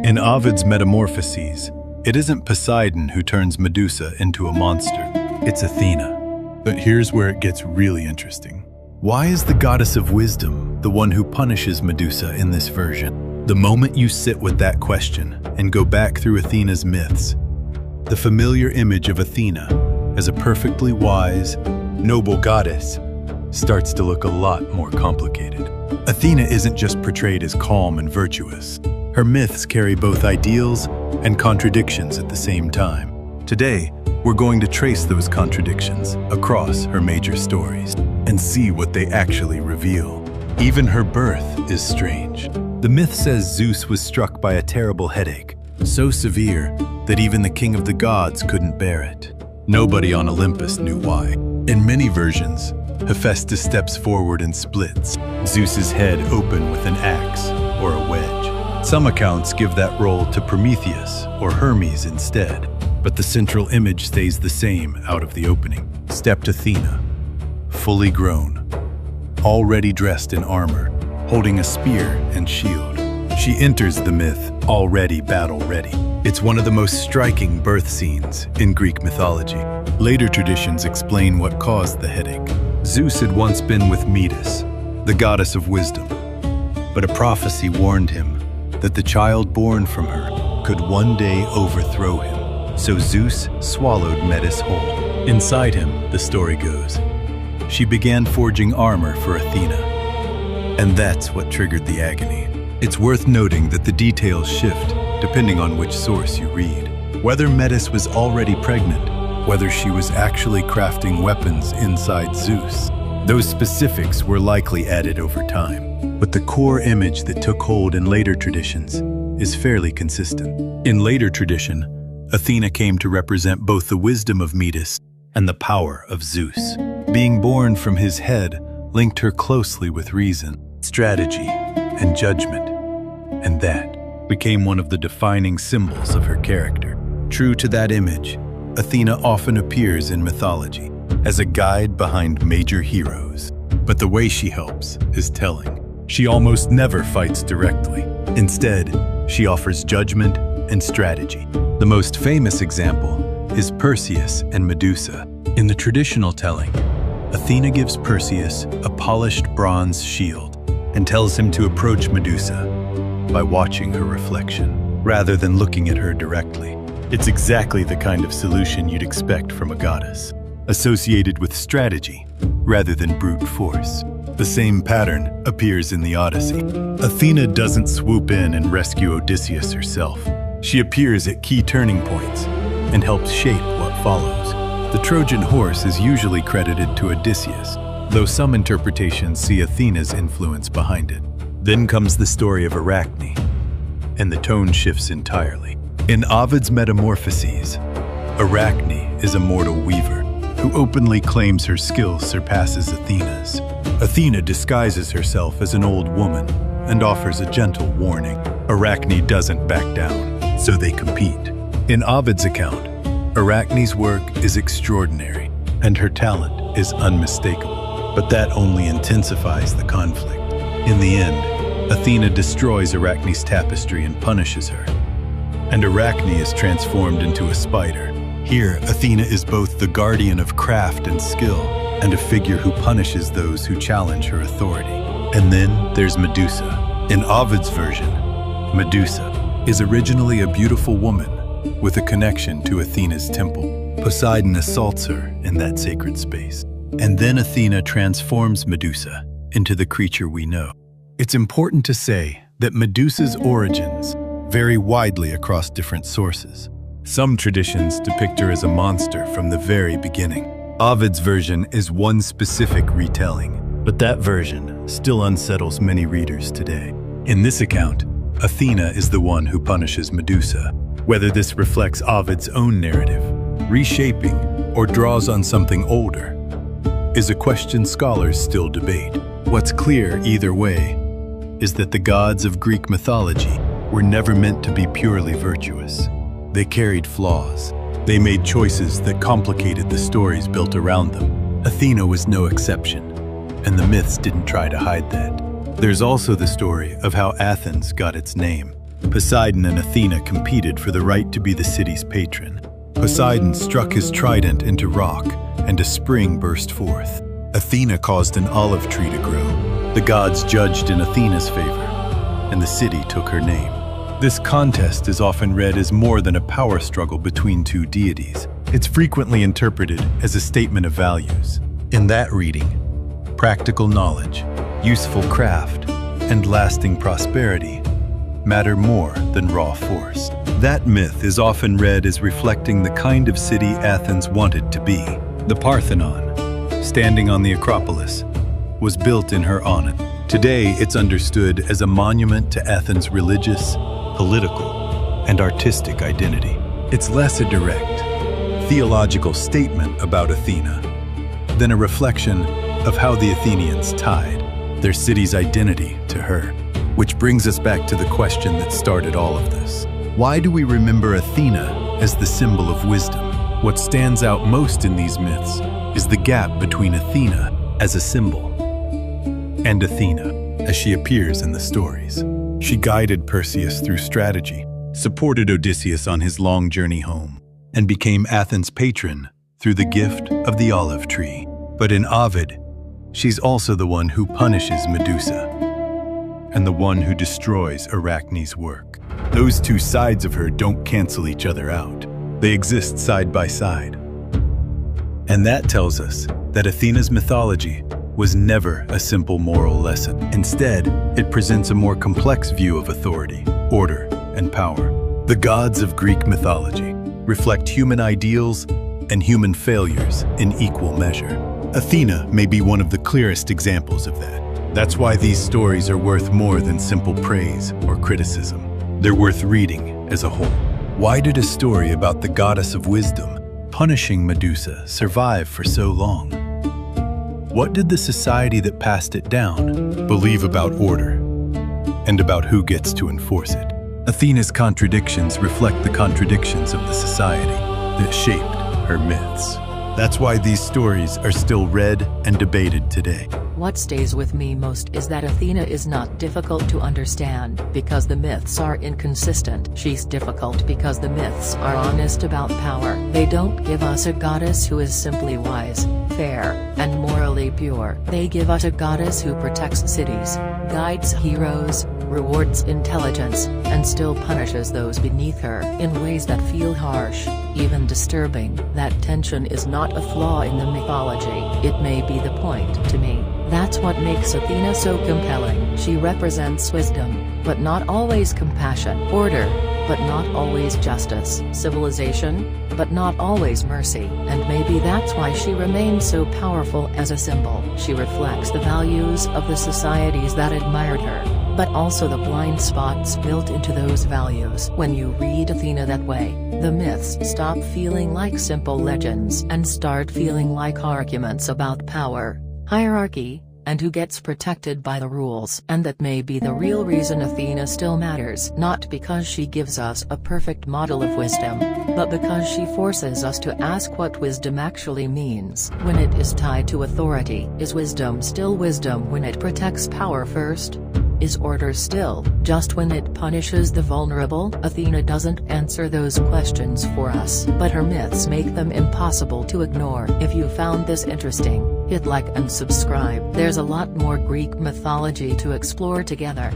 In Ovid's Metamorphoses, it isn't Poseidon who turns Medusa into a monster, it's Athena. But here's where it gets really interesting. Why is the goddess of wisdom the one who punishes Medusa in this version? The moment you sit with that question and go back through Athena's myths, the familiar image of Athena as a perfectly wise, noble goddess starts to look a lot more complicated. Athena isn't just portrayed as calm and virtuous. Her myths carry both ideals and contradictions at the same time. Today, we're going to trace those contradictions across her major stories and see what they actually reveal. Even her birth is strange. The myth says Zeus was struck by a terrible headache, so severe that even the king of the gods couldn't bear it. Nobody on Olympus knew why. In many versions, Hephaestus steps forward and splits Zeus's head open with an axe or a wedge. Some accounts give that role to Prometheus or Hermes instead, but the central image stays the same out of the opening. Stepped Athena, fully grown, already dressed in armor, holding a spear and shield. She enters the myth already battle-ready. It's one of the most striking birth scenes in Greek mythology. Later traditions explain what caused the headache. Zeus had once been with Metis, the goddess of wisdom, but a prophecy warned him that the child born from her could one day overthrow him. So Zeus swallowed Metis whole. Inside him, the story goes, she began forging armor for Athena. And that's what triggered the agony. It's worth noting that the details shift depending on which source you read. Whether Metis was already pregnant, whether she was actually crafting weapons inside Zeus, those specifics were likely added over time. But the core image that took hold in later traditions is fairly consistent. In later tradition, Athena came to represent both the wisdom of Metis and the power of Zeus. Being born from his head linked her closely with reason, strategy, and judgment, and that became one of the defining symbols of her character. True to that image, Athena often appears in mythology as a guide behind major heroes. But the way she helps is telling. She almost never fights directly. Instead, she offers judgment and strategy. The most famous example is Perseus and Medusa. In the traditional telling, Athena gives Perseus a polished bronze shield and tells him to approach Medusa by watching her reflection, rather than looking at her directly. It's exactly the kind of solution you'd expect from a goddess, associated with strategy rather than brute force. The same pattern appears in the Odyssey. Athena doesn't swoop in and rescue Odysseus herself. She appears at key turning points and helps shape what follows. The Trojan horse is usually credited to Odysseus, though some interpretations see Athena's influence behind it. Then comes the story of Arachne, and the tone shifts entirely. In Ovid's Metamorphoses, Arachne is a mortal weaver who openly claims her skill surpasses Athena's. Athena disguises herself as an old woman and offers a gentle warning. Arachne doesn't back down, so they compete. In Ovid's account, Arachne's work is extraordinary and her talent is unmistakable, but that only intensifies the conflict. In the end, Athena destroys Arachne's tapestry and punishes her, and Arachne is transformed into a spider. Here, Athena is both the guardian of craft and skill, and a figure who punishes those who challenge her authority. And then there's Medusa. In Ovid's version, Medusa is originally a beautiful woman with a connection to Athena's temple. Poseidon assaults her in that sacred space. And then Athena transforms Medusa into the creature we know. It's important to say that Medusa's origins vary widely across different sources. Some traditions depict her as a monster from the very beginning. Ovid's version is one specific retelling, but that version still unsettles many readers today. In this account, Athena is the one who punishes Medusa. Whether this reflects Ovid's own narrative, reshaping, or draws on something older, is a question scholars still debate. What's clear either way is that the gods of Greek mythology were never meant to be purely virtuous. They carried flaws. They made choices that complicated the stories built around them. Athena was no exception, and the myths didn't try to hide that. There's also the story of how Athens got its name. Poseidon and Athena competed for the right to be the city's patron. Poseidon struck his trident into rock, and a spring burst forth. Athena caused an olive tree to grow. The gods judged in Athena's favor, and the city took her name. This contest is often read as more than a power struggle between two deities. It's frequently interpreted as a statement of values. In that reading, practical knowledge, useful craft, and lasting prosperity matter more than raw force. That myth is often read as reflecting the kind of city Athens wanted to be. The Parthenon, standing on the Acropolis, was built in her honor. Today, it's understood as a monument to Athens' religious, political, and artistic identity. It's less a direct, theological statement about Athena than a reflection of how the Athenians tied their city's identity to her. Which brings us back to the question that started all of this. Why do we remember Athena as the symbol of wisdom? What stands out most in these myths is the gap between Athena as a symbol and Athena as she appears in the stories. She guided Perseus through strategy, supported Odysseus on his long journey home, and became Athens' patron through the gift of the olive tree. But in Ovid, she's also the one who punishes Medusa and the one who destroys Arachne's work. Those two sides of her don't cancel each other out. They exist side by side. And that tells us that Athena's mythology was never a simple moral lesson. Instead, it presents a more complex view of authority, order, and power. The gods of Greek mythology reflect human ideals and human failures in equal measure. Athena may be one of the clearest examples of that. That's why these stories are worth more than simple praise or criticism. They're worth reading as a whole. Why did a story about the goddess of wisdom punishing Medusa survive for so long? What did the society that passed it down believe about order and about who gets to enforce it? Athena's contradictions reflect the contradictions of the society that shaped her myths. That's why these stories are still read and debated today. What stays with me most is that Athena is not difficult to understand because the myths are inconsistent. She's difficult because the myths are honest about power. They don't give us a goddess who is simply wise, fair, and morally pure. They give us a goddess who protects cities, guides heroes, rewards intelligence, and still punishes those beneath her in ways that feel harsh, even disturbing. That tension is not a flaw in the mythology. It may be the point to me. That's what makes Athena so compelling. She represents wisdom, but not always compassion. Order, but not always justice. Civilization, but not always mercy. And maybe that's why she remains so powerful as a symbol. She reflects the values of the societies that admired her, but also the blind spots built into those values. When you read Athena that way, the myths stop feeling like simple legends and start feeling like arguments about power, hierarchy, and who gets protected by the rules. And that may be the real reason Athena still matters. Not because she gives us a perfect model of wisdom, but because she forces us to ask what wisdom actually means. When it is tied to authority, is wisdom still wisdom when it protects power first? Is order still just when it punishes the vulnerable? Athena doesn't answer those questions for us, but her myths make them impossible to ignore. If you found this interesting, hit like and subscribe. There's a lot more Greek mythology to explore together.